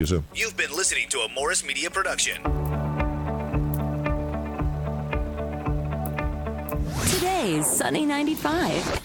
You've been listening to a Morris Media production. Today's Sunny 95.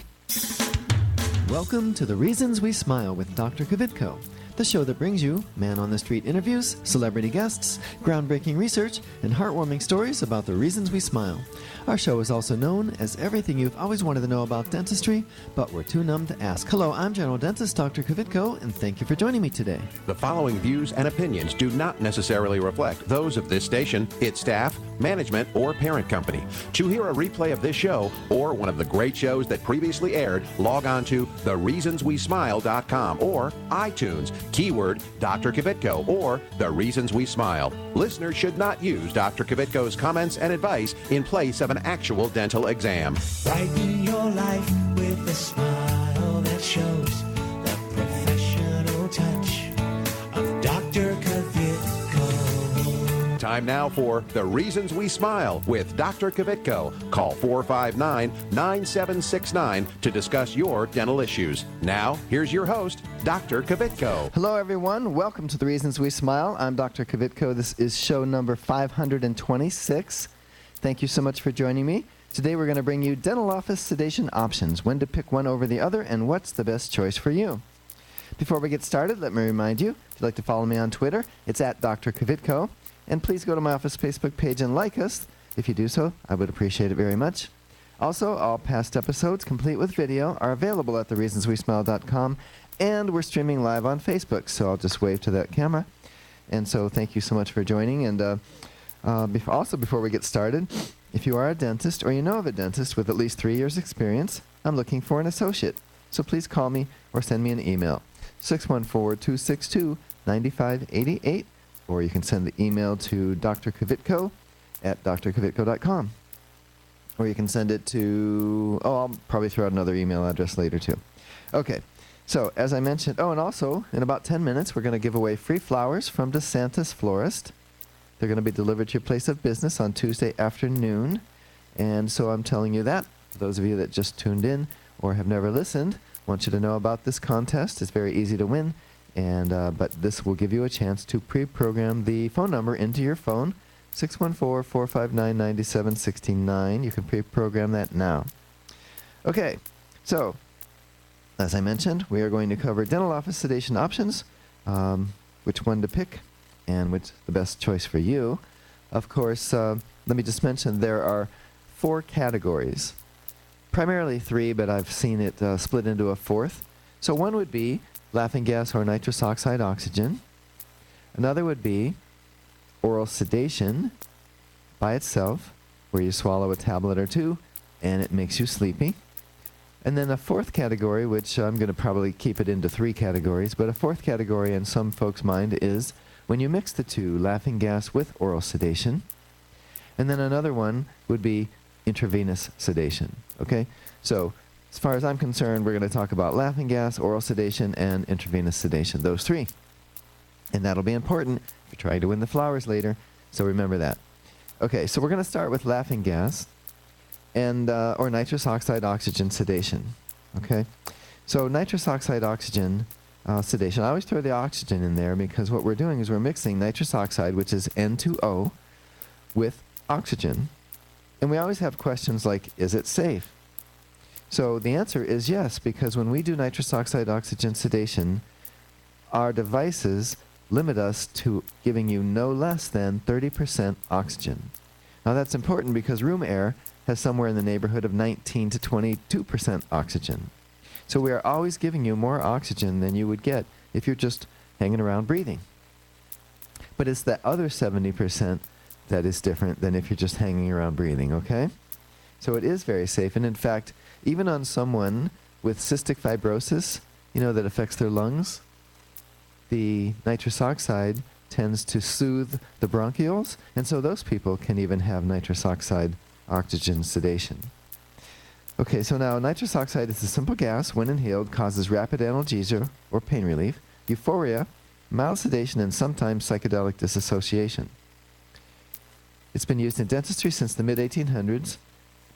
Welcome to The Reasons We Smile with Dr. Kvitko, the show that brings you man-on-the-street interviews, celebrity guests, groundbreaking research, and heartwarming stories about the reasons we smile. Our show is also known as everything you've always wanted to know about dentistry, but we're too numb to ask. Hello, I'm General Dentist Dr. Kvitko, and thank you for joining me today. The following views and opinions do not necessarily reflect those of this station, its staff, management, or parent company. To hear a replay of this show or one of the great shows that previously aired, log on to thereasonswesmile.com or iTunes, keyword Dr. Kvitko or The Reasons We Smile. Listeners should not use Dr. Kvitko's comments and advice in place of an actual dental exam. Brighten your life with a smile that shows the professional touch of Dr. Kvitko. Time now for The Reasons We Smile with Dr. Kvitko. Call 459-9769 to discuss your dental issues. Now, here's your host, Dr. Kvitko. Hello, everyone. Welcome to The Reasons We Smile. I'm Dr. Kvitko. This is show number 526. Thank you so much for joining me. Today we're going to bring you dental office sedation options, when to pick one over the other, and what's the best choice for you. Before we get started, let me remind you, if you'd like to follow me on Twitter, it's at Dr. Kvitko. And please go to my office Facebook page and like us. If you do so, I would appreciate it very much. Also, all past episodes, complete with video, are available at thereasonswesmile.com, and we're streaming live on Facebook, so I'll just wave to that camera. And so thank you so much for joining. And before we get started, if you are a dentist or you know of a dentist with at least 3 years' experience, I'm looking for an associate. So please call me or send me an email, 614-262-9588, or you can send the email to drkvitko at drkvitko.com. Or you can send it to, I'll probably throw out another email address later too. Okay, so as I mentioned, and also in about 10 minutes, we're going to give away free flowers from DeSantis Florist. They're going to be delivered to your place of business on Tuesday afternoon. And so I'm telling you that. For those of you that just tuned in or have never listened, I want you to know about this contest. It's very easy to win. But this will give you a chance to pre-program the phone number into your phone, 614-459-9769. You can pre-program that now. Okay, so as I mentioned, we are going to cover dental office sedation options, which one to pick, and which the best choice for you. Of course, let me just mention there are 4 categories. Primarily 3, but I've seen it split into a 4th. So one would be laughing gas or nitrous oxide oxygen. Another would be oral sedation by itself, where you swallow a tablet or 2 and it makes you sleepy. And then a 4th category, which I'm going to probably keep it into 3 categories, but a 4th category in some folks' mind is when you mix the 2, laughing gas with oral sedation. And then another one would be intravenous sedation. Okay? So as far as I'm concerned, we're going to talk about laughing gas, oral sedation, and intravenous sedation, those 3. And that'll be important if you're trying to win the flowers later, so remember that. Okay, so we're going to start with laughing gas and or nitrous oxide oxygen sedation. Okay? So nitrous oxide oxygen sedation. I always throw the oxygen in there because what we're doing is we're mixing nitrous oxide, which is N2O, with oxygen. And we always have questions like, is it safe? So the answer is yes, because when we do nitrous oxide oxygen sedation, our devices limit us to giving you no less than 30% oxygen. Now that's important because room air has somewhere in the neighborhood of 19 to 22% oxygen. So we are always giving you more oxygen than you would get if you're just hanging around breathing. But it's that other 70% that is different than if you're just hanging around breathing, okay? So it is very safe. And in fact, even on someone with cystic fibrosis, that affects their lungs, the nitrous oxide tends to soothe the bronchioles, and so those people can even have nitrous oxide oxygen sedation. Okay, so now nitrous oxide is a simple gas. When inhaled, causes rapid analgesia or pain relief, euphoria, mild sedation, and sometimes psychedelic disassociation. It's been used in dentistry since the mid-1800s,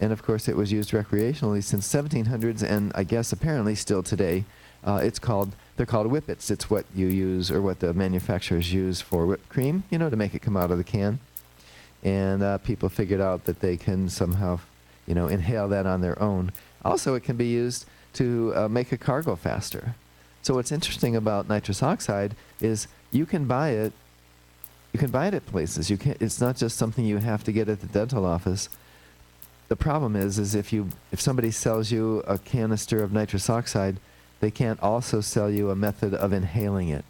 and of course it was used recreationally since 1700s, and I guess apparently still today They're called whippets. It's what you use, or what the manufacturers use for whipped cream, to make it come out of the can. And people figured out that they can somehow, inhale that on their own. Also, it can be used to make a car go faster. So what's interesting about nitrous oxide is you can buy it. You can buy it at places. It's not just something you have to get at the dental office. The problem is if somebody sells you a canister of nitrous oxide, they can't also sell you a method of inhaling it.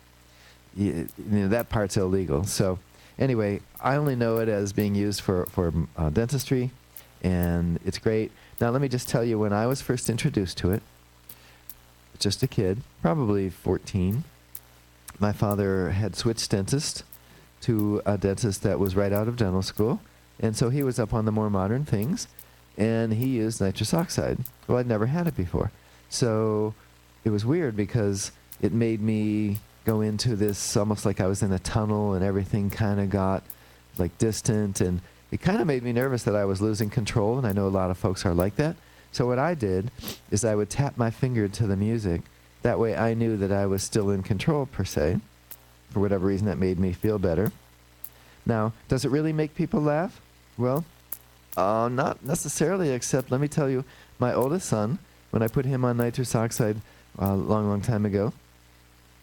That part's illegal. So anyway, I only know it as being used for dentistry, and it's great. Now let me just tell you, when I was first introduced to it, just a kid, probably 14, my father had switched dentist to a dentist that was right out of dental school, and so he was up on the more modern things, and he used nitrous oxide. Well, I'd never had it before. So it was weird because it made me go into this almost like I was in a tunnel, and everything kind of got like distant, and it kind of made me nervous that I was losing control, and I know a lot of folks are like that. So what I did is I would tap my finger to the music. That way I knew that I was still in control, per se. For whatever reason, that made me feel better. Now, does it really make people laugh? Well, not necessarily, except let me tell you, my oldest son, when I put him on nitrous oxide a long time ago,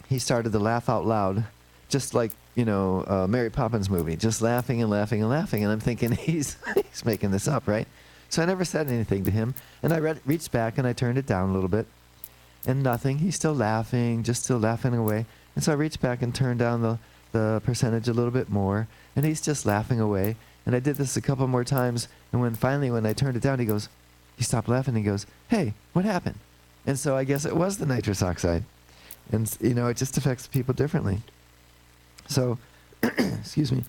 he started to laugh out loud, just like, Mary Poppins movie, just laughing and laughing and laughing. And I'm thinking, he's making this up, right? So I never said anything to him. And I reached back and I turned it down a little bit. And nothing. He's still laughing, just still laughing away. And so I reached back and turned down the percentage a little bit more. And he's just laughing away. And I did this a couple more times. And when I turned it down, he stopped laughing. He goes, "Hey, what happened?" And so I guess it was the nitrous oxide. And, it just affects people differently. So, excuse me.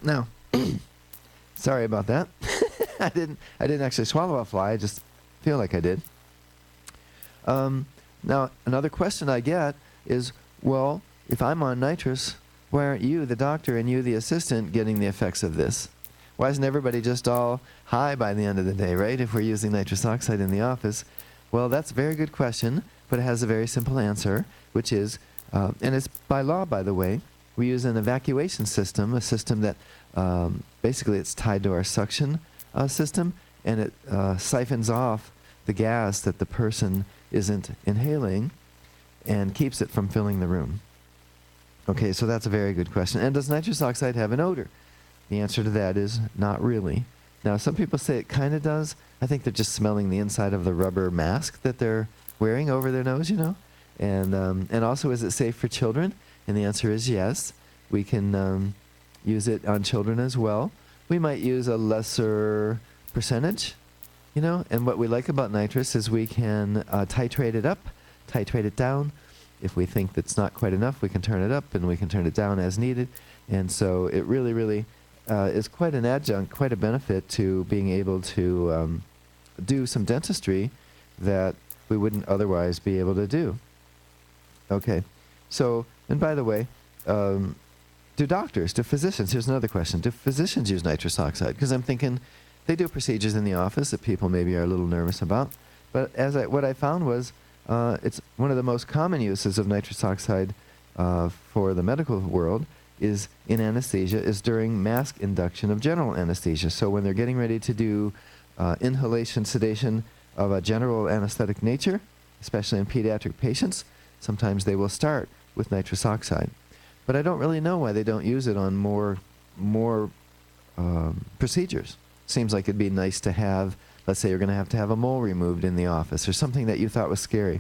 Now, sorry about that. I didn't actually swallow a fly. I just feel like I did. Now, another question I get is, well, if I'm on nitrous, why aren't you, the doctor, and you, the assistant, getting the effects of this? Why isn't everybody just all high by the end of the day, right, if we're using nitrous oxide in the office? Well, that's a very good question, but it has a very simple answer, which is, and it's by law, by the way, we use an evacuation system, a system that basically it's tied to our suction system, and it siphons off the gas that the person isn't inhaling and keeps it from filling the room. Okay, so that's a very good question. And does nitrous oxide have an odor? The answer to that is not really. Now, some people say it kind of does. I think they're just smelling the inside of the rubber mask that they're wearing over their nose, And also, is it safe for children? And the answer is yes. We can use it on children as well. We might use a lesser percentage, And what we like about nitrous is we can titrate it up, titrate it down. If we think that's not quite enough, we can turn it up, and we can turn it down as needed. And so it really, really is quite an adjunct, quite a benefit to being able to do some dentistry that we wouldn't otherwise be able to do. Okay. So, and by the way, do physicians, here's another question, do physicians use nitrous oxide? Because I'm thinking they do procedures in the office that people maybe are a little nervous about. But what I found was it's one of the most common uses of nitrous oxide for the medical world is in anesthesia, is during mask induction of general anesthesia. So when they're getting ready to do inhalation sedation of a general anesthetic nature, especially in pediatric patients, sometimes they will start with nitrous oxide. But I don't really know why they don't use it on more procedures. Seems like it'd be nice to have, let's say you're going to have a mole removed in the office or something that you thought was scary.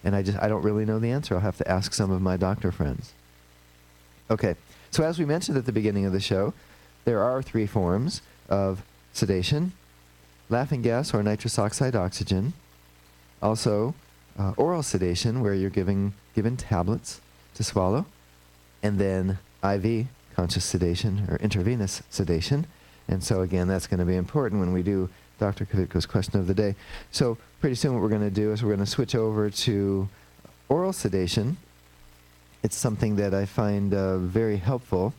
And I don't really know the answer. I'll have to ask some of my doctor friends. Okay, so as we mentioned at the beginning of the show, there are 3 forms of sedation: laughing gas or nitrous oxide oxygen, also oral sedation, where you're given tablets to swallow, and then IV, conscious sedation, or intravenous sedation. And so again, that's going to be important when we do Dr. Kvitko's question of the day. So pretty soon what we're going to do is we're going to switch over to oral sedation. It's something that I find very helpful.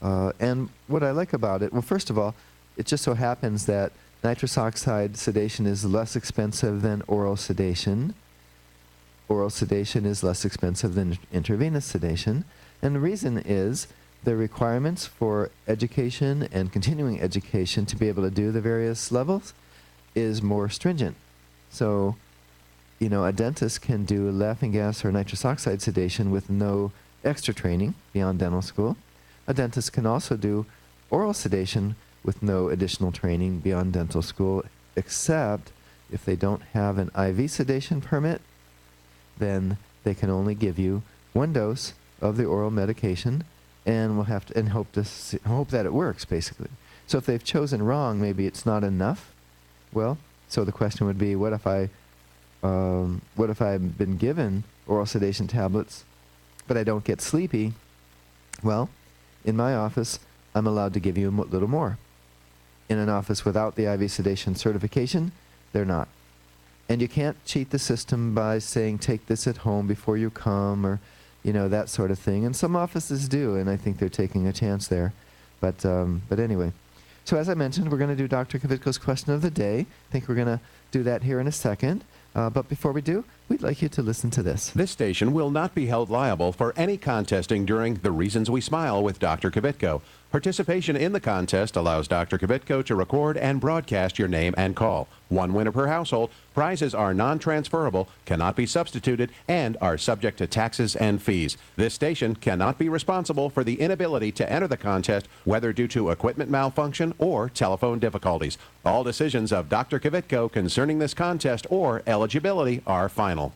And what I like about it, well, first of all, it just so happens that nitrous oxide sedation is less expensive than oral sedation. oral sedation is less expensive than intravenous sedation. And the reason is the requirements for education and continuing education to be able to do the various levels is more stringent. So, a dentist can do laughing gas or nitrous oxide sedation with no extra training beyond dental school. A dentist can also do oral sedation with no additional training beyond dental school, except if they don't have an IV sedation permit, then they can only give you one dose of the oral medication, and we'll have to hope that it works, basically. So if they've chosen wrong, maybe it's not enough. Well, so the question would be, what if I've been given oral sedation tablets, but I don't get sleepy? Well, in my office, I'm allowed to give you a little more. In an office without the IV sedation certification, they're not. And you can't cheat the system by saying, take this at home before you come, or, that sort of thing. And some offices do, and I think they're taking a chance there. But anyway. So as I mentioned, we're going to do Dr. Kvitko's question of the day. I think we're going to do that here in a second. But before we do, we'd like you to listen to this. This station will not be held liable for any contesting during The Reasons We Smile with Dr. Kvitko. Participation in the contest allows Dr. Kvitko to record and broadcast your name and call. One winner per household. Prizes are non-transferable, cannot be substituted, and are subject to taxes and fees. This station cannot be responsible for the inability to enter the contest, whether due to equipment malfunction or telephone difficulties. All decisions of Dr. Kvitko concerning this contest or eligibility are final.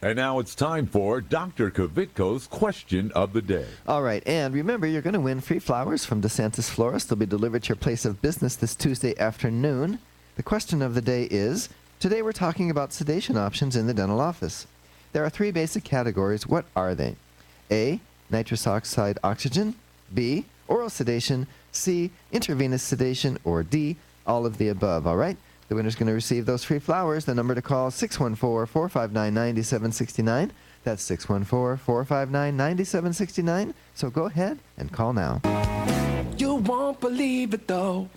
And now it's time for Dr. Kvitko's question of the day. All right, and remember, you're going to win free flowers from DeSantis Florist. They'll be delivered to your place of business this Tuesday afternoon. The question of the day is, today we're talking about sedation options in the dental office. There are three basic categories. What are they? A, nitrous oxide oxygen. B, oral sedation. C, intravenous sedation. Or D, all of the above. All right? The winner's going to receive those free flowers. The number to call is 614-459-9769. That's 614-459-9769. So go ahead and call now. You won't believe it though.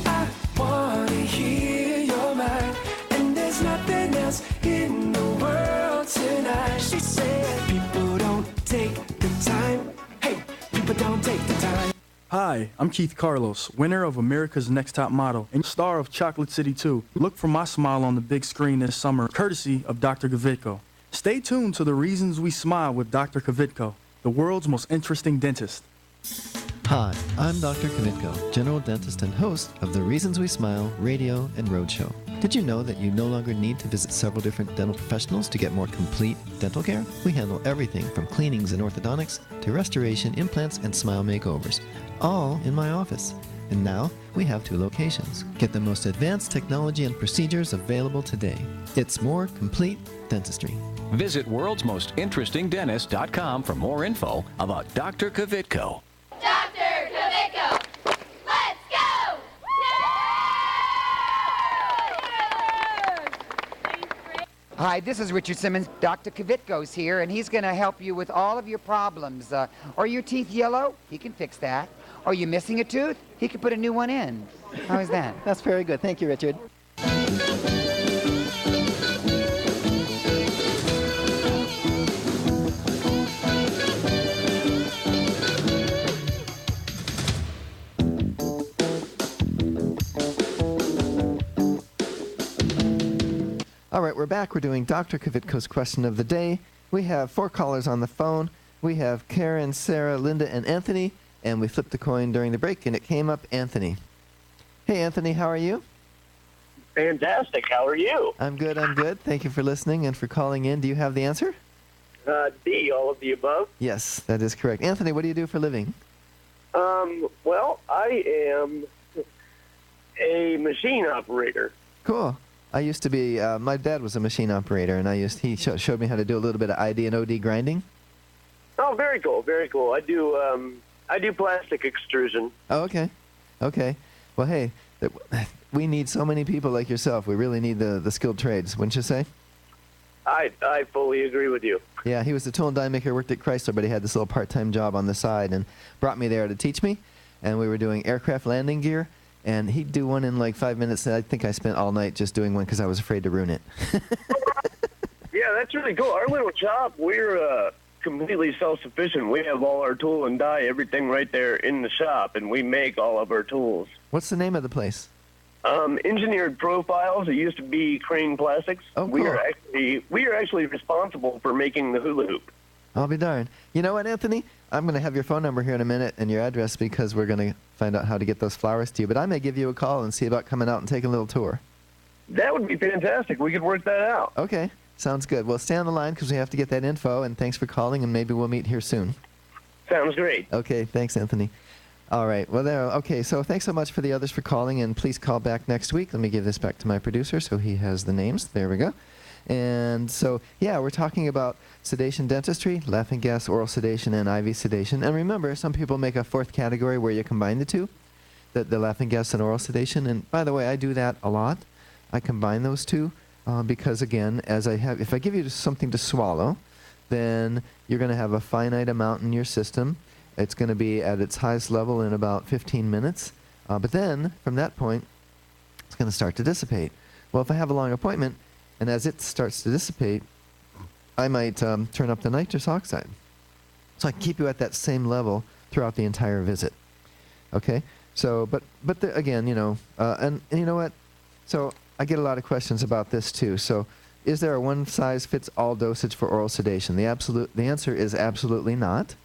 I want to hear your mind. And there's nothing else in the world tonight. She said, people don't take the time. Hey, people don't take the time. Hi, I'm Keith Carlos, winner of America's Next Top Model and star of Chocolate City 2. Look for my smile on the big screen this summer, courtesy of Dr. Kvitko. Stay tuned to The Reasons We Smile with Dr. Kvitko, the world's most interesting dentist. Hi, I'm Dr. Kvitko, general dentist and host of the Reasons We Smile radio and road show. Did you know that you no longer need to visit several different dental professionals to get more complete dental care? We handle everything from cleanings and orthodontics to restoration, implants, and smile makeovers, all in my office. And now we have 2 locations. Get the most advanced technology and procedures available today. It's more complete dentistry. Visit worldsmostinterestingdentist.com for more info about Dr. Kvitko. Dr. Kvitko, let's go! Hi, this is Richard Simmons. Dr. Kvitko's here, and he's going to help you with all of your problems. Are your teeth yellow? He can fix that. Are you missing a tooth? He can put a new one in. How is that? That's very good. Thank you, Richard. All right, we're back. We're doing Dr. Kvitko's question of the day. We have 4 callers on the phone. We have Karen, Sarah, Linda, and Anthony. And we flipped the coin during the break, and it came up Anthony. Hey, Anthony, how are you? Fantastic. How are you? I'm good, I'm good. Thank you for listening and for calling in. Do you have the answer? D, all of the above. Yes, that is correct. Anthony, what do you do for a living? Well, I am a machine operator. Cool. I used to be, my dad was a machine operator, and he showed me how to do a little bit of ID and OD grinding. Oh, very cool, very cool. I do plastic extrusion. Oh, okay. Okay. Well, hey, we need so many people like yourself. We really need the skilled trades, wouldn't you say? I fully agree with you. Yeah, he was a tool and die maker, worked at Chrysler, but he had this little part-time job on the side and brought me there to teach me. And we were doing aircraft landing gear, and he'd do one in like 5 minutes, and I think I spent all night just doing one because I was afraid to ruin it. Yeah, that's really cool. Our little shop, we're completely self-sufficient. We have all our tool and die, everything right there in the shop, and we make all of our tools. What's the name of the place? Engineered Profiles. It used to be Crane Plastics. Oh, cool. We are actually responsible for making the hula hoop. I'll be darned. You know what, Anthony? I'm going to have your phone number here in a minute and your address because we're going to find out how to get those flowers to you. But I may give you a call and see about coming out and taking a little tour. That would be fantastic. We could work that out. Okay. Sounds good. Well, stay on the line because we have to get that info, and thanks for calling, and maybe we'll meet here soon. Sounds great. Okay. Thanks, Anthony. All right. Well, there. Okay. So thanks so much for the others for calling, and please call back next week. Let me give this back to my producer so he has the names. There we go. And so, yeah, we're talking about sedation dentistry, laughing gas, oral sedation, and IV sedation. And remember, some people make a fourth category where you combine the two, the laughing gas and oral sedation. And by the way, I do that a lot. I combine those two because, again, if I give you something to swallow, then you're going to have a finite amount in your system. It's going to be at its highest level in about 15 minutes. But then, from that point, it's going to start to dissipate. Well, if I have a long appointment, and as it starts to dissipate, I might turn up the nitrous oxide. So I keep you at that same level throughout the entire visit. Okay? So, but again, you know, and you know what? So I get a lot of questions about this too. So is there a one-size-fits-all dosage for oral sedation? The answer is absolutely not.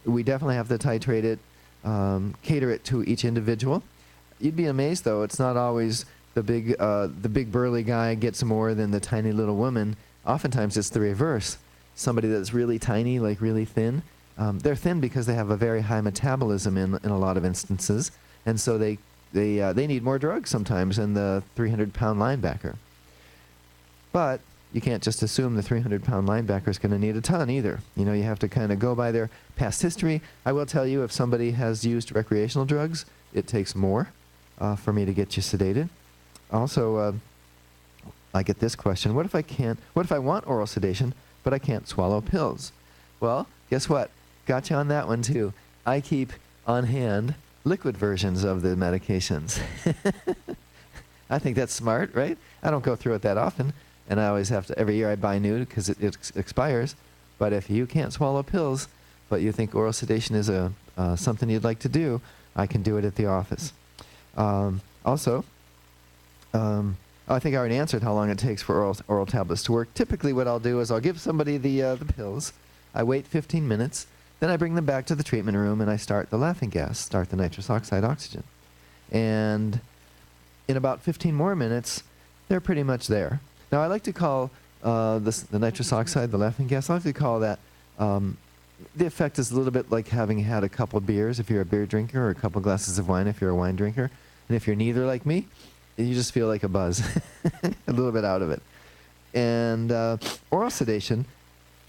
We definitely have to titrate it, cater it to each individual. You'd be amazed, though. It's not always the big burly guy gets more than the tiny little woman. Oftentimes it's the reverse. Somebody that's really tiny, like really thin, they're thin because they have a very high metabolism in a lot of instances, and so they need more drugs sometimes than the 300-pound linebacker. But you can't just assume the 300-pound linebacker is going to need a ton either. You know, you have to kind of go by their past history. I will tell you, if somebody has used recreational drugs, it takes more for me to get you sedated. Also, I get this question: what if I want oral sedation, but I can't swallow pills? Well, guess what? Got you on that one too. I keep on hand liquid versions of the medications. I think that's smart, right? I don't go through it that often, and I always have to, every year I buy new because it expires. But if you can't swallow pills, but you think oral sedation is something you'd like to do, I can do it at the office. Also, I think I already answered how long it takes for oral tablets to work. Typically what I'll do is I'll give somebody the pills, I wait 15 minutes, then I bring them back to the treatment room and I start the laughing gas, start the nitrous oxide oxygen. And in about 15 more minutes, they're pretty much there. Now I like to call the nitrous oxide, the laughing gas, I like to call that, the effect is a little bit like having had a couple beers if you're a beer drinker, or a couple glasses of wine if you're a wine drinker. And if you're neither like me, you just feel like a buzz, a little bit out of it. And oral sedation,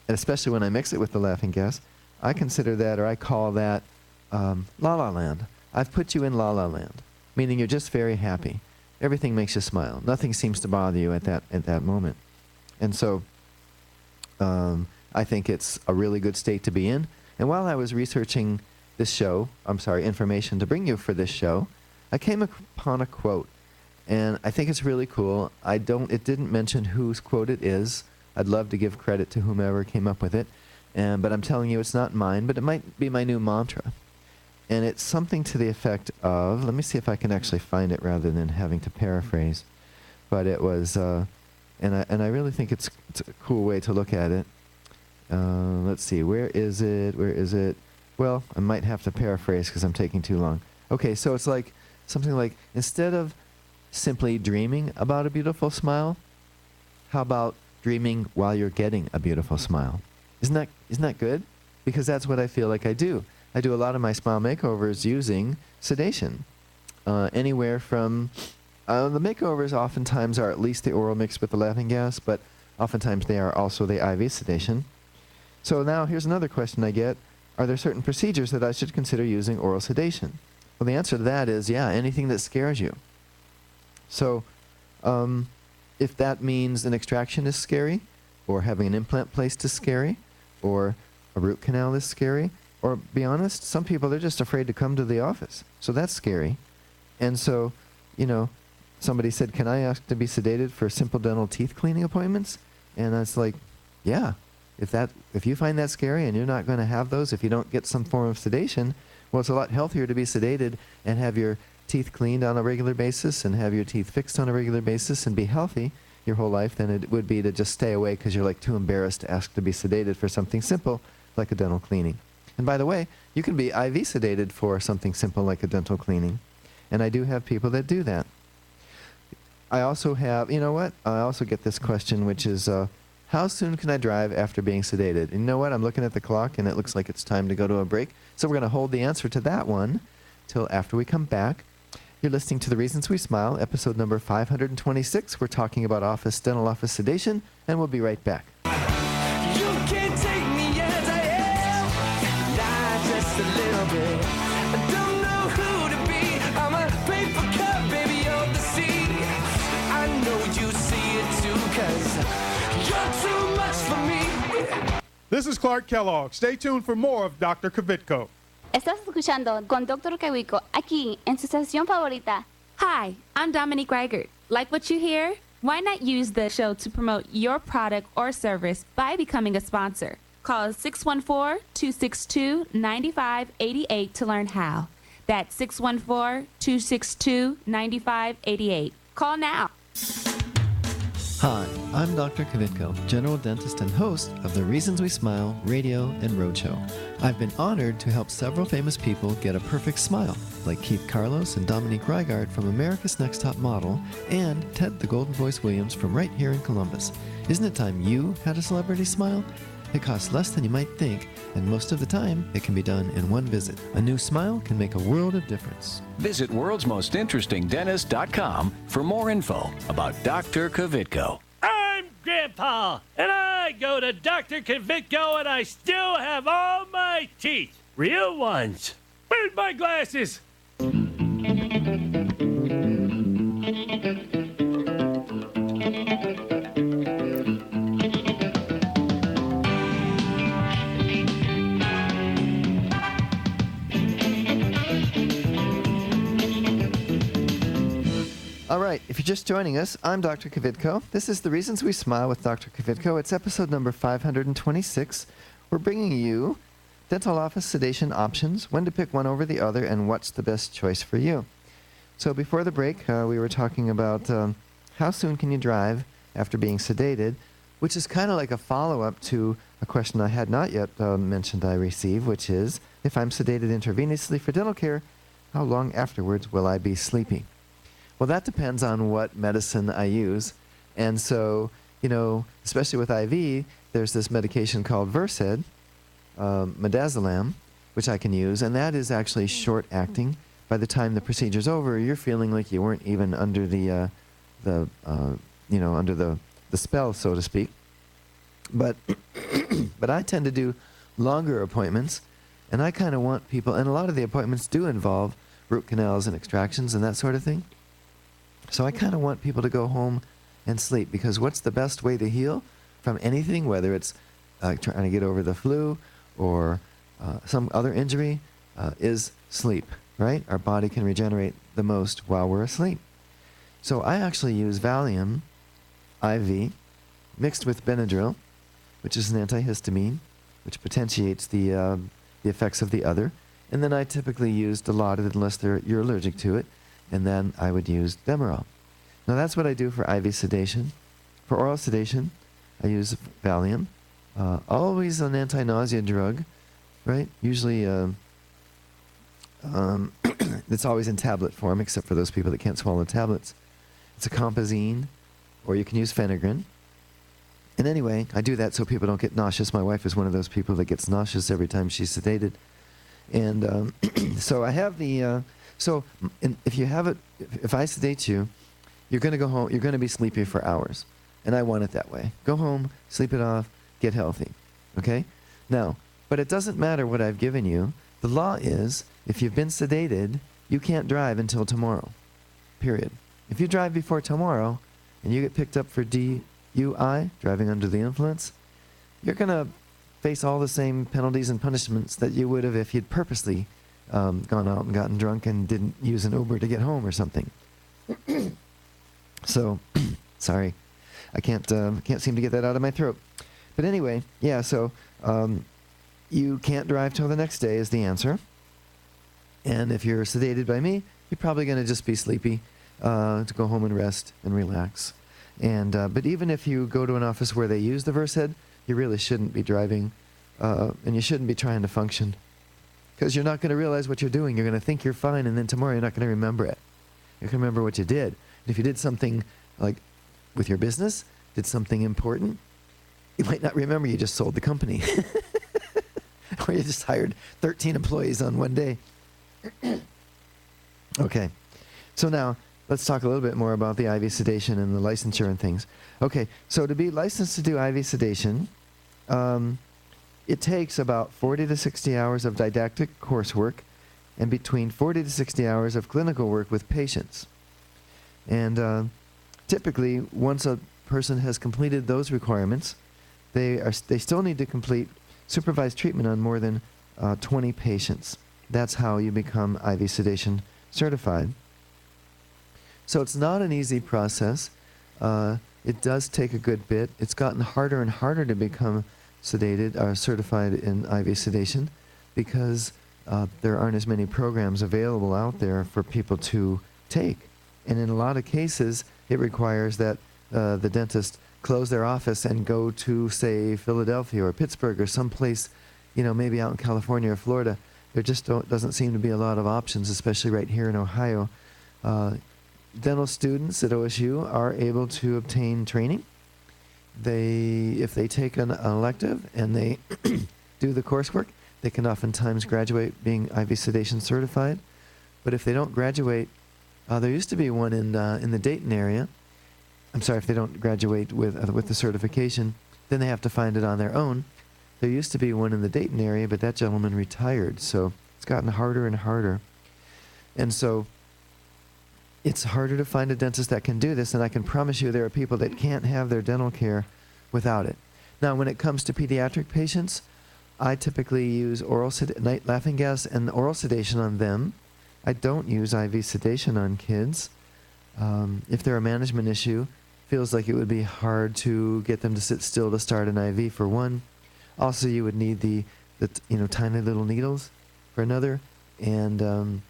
and especially when I mix it with the laughing gas, I consider that, or I call that, la-la land. I've put you in la-la land, meaning you're just very happy. Everything makes you smile. Nothing seems to bother you at that moment. And so I think it's a really good state to be in. And while I was researching this show, information to bring you for this show, I came upon a quote. And I think it's really cool. It didn't mention whose quote it is. I'd love to give credit to whomever came up with it. But I'm telling you, it's not mine, but it might be my new mantra. And it's something to the effect of, let me see if I can actually find it rather than having to paraphrase. But it was, and I really think it's a cool way to look at it. Let's see, where is it? Well, I might have to paraphrase because I'm taking too long. Okay, so it's like, something like, instead of simply dreaming about a beautiful smile, how about dreaming while you're getting a beautiful smile? Isn't that good? Because that's what I feel like I do. I do a lot of my smile makeovers using sedation. Anywhere from, the makeovers oftentimes are at least the oral mixed with the laughing gas, but oftentimes they are also the IV sedation. So now here's another question I get. Are there certain procedures that I should consider using oral sedation? Well, the answer to that is, yeah, anything that scares you. So, if that means an extraction is scary, or having an implant placed is scary, or a root canal is scary, or be honest, some people, they're just afraid to come to the office. So that's scary. And so, somebody said, can I ask to be sedated for simple dental teeth cleaning appointments? And it's like, yeah. If you find that scary and you're not going to have those if you don't get some form of sedation, well, it's a lot healthier to be sedated and have your teeth cleaned on a regular basis and have your teeth fixed on a regular basis and be healthy your whole life than it would be to just stay away because you're like too embarrassed to ask to be sedated for something simple like a dental cleaning. And by the way, you can be IV sedated for something simple like a dental cleaning. And I do have people that do that. I also have, I also get this question, which is, how soon can I drive after being sedated? And you know what? I'm looking at the clock, and it looks like it's time to go to a break. So we're going to hold the answer to that one till after we come back. You're listening to The Reasons We Smile, episode number 526. We're talking about dental office sedation, and we'll be right back. You can't take me as I am, not just a little bit. I don't know who to be. I'm a paper cup, baby, of the sea. I know you see it too, 'cause you're too much for me. This is Clark Kellogg. Stay tuned for more of Dr. Kvitko. Estás escuchando con Dr. Kvitko aquí en su estación favorita. Hi, I'm Dominique Reichert. Like what you hear? Why not use the show to promote your product or service by becoming a sponsor? Call 614-262-9588 to learn how. That's 614-262-9588. Call now. Hi, I'm Dr. Kvitko, general dentist and host of the Reasons We Smile radio and roadshow. I've been honored to help several famous people get a perfect smile, like Keith Carlos and Dominique Reigard from America's Next Top Model, and Ted the Golden Voice Williams from right here in Columbus. Isn't it time you had a celebrity smile? It costs less than you might think, and most of the time, it can be done in one visit. A new smile can make a world of difference. Visit worldsmostinterestingdentist.com for more info about Dr. Kvitko. I'm Grandpa, and I go to Dr. Kvitko, and I still have all my teeth. Real ones. Where's my glasses? All right, if you're just joining us, I'm Dr. Kvitko. This is The Reasons We Smile with Dr. Kvitko. It's episode number 526. We're bringing you dental office sedation options, when to pick one over the other, and what's the best choice for you. So before the break, we were talking about how soon can you drive after being sedated, which is kind of like a follow-up to a question I had not yet mentioned I received, which is, if I'm sedated intravenously for dental care, how long afterwards will I be sleeping? Well, that depends on what medicine I use. And so, especially with IV, there's this medication called Versed, midazolam, which I can use, and that is actually short-acting. By the time the procedure's over, you're feeling like you weren't even under the spell, so to speak. But but I tend to do longer appointments, and I kind of want people, and a lot of the appointments do involve root canals and extractions and that sort of thing. So I kind of want people to go home and sleep, because what's the best way to heal from anything, whether it's trying to get over the flu or some other injury, is sleep, right? Our body can regenerate the most while we're asleep. So I actually use Valium IV mixed with Benadryl, which is an antihistamine, which potentiates the effects of the other. And then I typically use Dilaudid unless you're allergic to it. And then I would use Demerol. Now that's what I do for IV sedation. For oral sedation, I use Valium. Always an anti-nausea drug, right? Usually it's always in tablet form, except for those people that can't swallow tablets. It's a compazine, or you can use Phenergan. And anyway, I do that so people don't get nauseous. My wife is one of those people that gets nauseous every time she's sedated. And so I have the... if I sedate you, you're going to go home, you're going to be sleepy for hours. And I want it that way. Go home, sleep it off, get healthy. Okay? Now, but it doesn't matter what I've given you. The law is, if you've been sedated, you can't drive until tomorrow. Period. If you drive before tomorrow, and you get picked up for DUI, driving under the influence, you're going to face all the same penalties and punishments that you would have if you'd purposely gone out and gotten drunk and didn't use an Uber to get home or something. So, sorry, I can't seem to get that out of my throat. But anyway, yeah, so you can't drive till the next day is the answer. And if you're sedated by me, you're probably going to just be sleepy to go home and rest and relax. And but even if you go to an office where they use the Versed, you really shouldn't be driving, and you shouldn't be trying to function, because you're not going to realize what you're doing. You're going to think you're fine, and then tomorrow you're not going to remember it. You can remember what you did. And if you did something like with your business, did something important, you might not remember you just sold the company. Or you just hired 13 employees on one day. Okay, so now let's talk a little bit more about the IV sedation and the licensure and things. Okay, so to be licensed to do IV sedation, it takes about 40 to 60 hours of didactic coursework and between 40 to 60 hours of clinical work with patients. And typically, once a person has completed those requirements, they still need to complete supervised treatment on more than 20 patients. That's how you become IV sedation certified. So it's not an easy process. It does take a good bit. It's gotten harder and harder to become sedated or certified in IV sedation because there aren't as many programs available out there for people to take. And in a lot of cases, it requires that the dentist close their office and go to, say, Philadelphia or Pittsburgh or someplace, maybe out in California or Florida. There just doesn't seem to be a lot of options, especially right here in Ohio. Dental students at OSU are able to obtain training. If they take an elective and they do the coursework, they can oftentimes graduate being IV sedation certified. But if they don't graduate, there used to be one in the Dayton area. I'm sorry, if they don't graduate with the certification, then they have to find it on their own. There used to be one in the Dayton area, but that gentleman retired, so it's gotten harder and harder. And so it's harder to find a dentist that can do this, and I can promise you there are people that can't have their dental care without it. Now, when it comes to pediatric patients, I typically use night laughing gas and oral sedation on them. I don't use IV sedation on kids. If they're a management issue, feels like it would be hard to get them to sit still to start an IV for one. Also, you would need the tiny little needles for another, and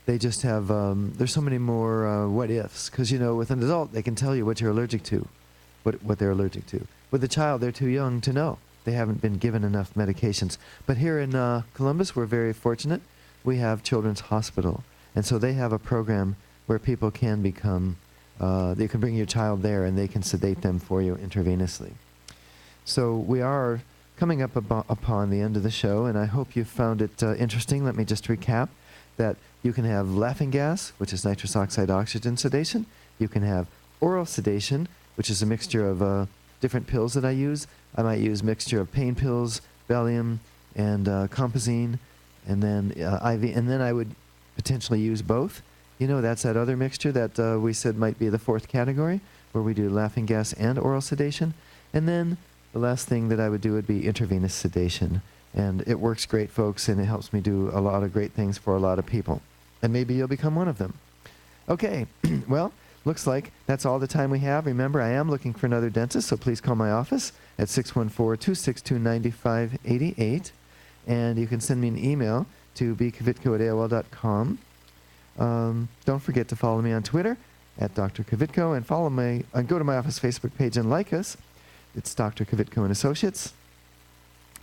they just have there's so many more what ifs, because with an adult they can tell you what you're allergic to, what they're allergic to. With a child, they're too young to know. They haven't been given enough medications. But here in Columbus, we're very fortunate. We have Children's Hospital, and so they have a program where people can become, you can bring your child there and they can sedate them for you intravenously. So we are coming up upon the end of the show, and I hope you found it interesting. Let me just recap that you can have laughing gas, which is nitrous oxide oxygen sedation. You can have oral sedation, which is a mixture of different pills that I use. I might use a mixture of pain pills, Valium, and Compazine, and then IV, and then I would potentially use both. That's that other mixture that we said might be the fourth category, where we do laughing gas and oral sedation. And then the last thing that I would do would be intravenous sedation. And it works great, folks, and it helps me do a lot of great things for a lot of people. And maybe you'll become one of them. Okay, well, looks like that's all the time we have. Remember, I am looking for another dentist, so please call my office at 614-262-9588. And you can send me an email to bkvitko@aol.com. Don't forget to follow me on Twitter at Dr. Kvitko, and go to my office Facebook page and like us. It's Dr. Kvitko and Associates.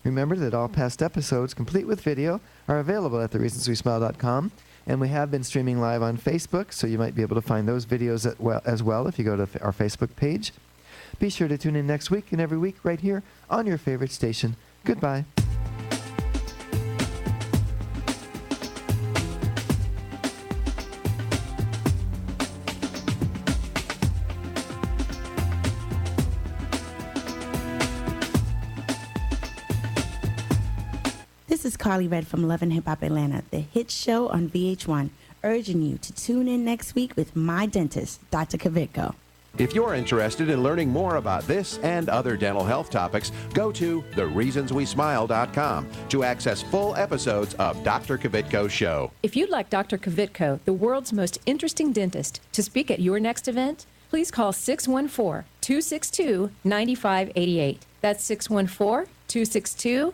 Remember that all past episodes, complete with video, are available at thereasonswesmile.com, and we have been streaming live on Facebook, so you might be able to find those videos as well if you go to our Facebook page. Be sure to tune in next week and every week right here on your favorite station. Goodbye. This is Carly Red from Love and Hip Hop Atlanta, the hit show on VH1, urging you to tune in next week with my dentist, Dr. Kvitko. If you're interested in learning more about this and other dental health topics, go to thereasonswesmile.com to access full episodes of Dr. Kvitko's show. If you'd like Dr. Kvitko, the world's most interesting dentist, to speak at your next event, please call 614-262-9588. That's 614-262-9588.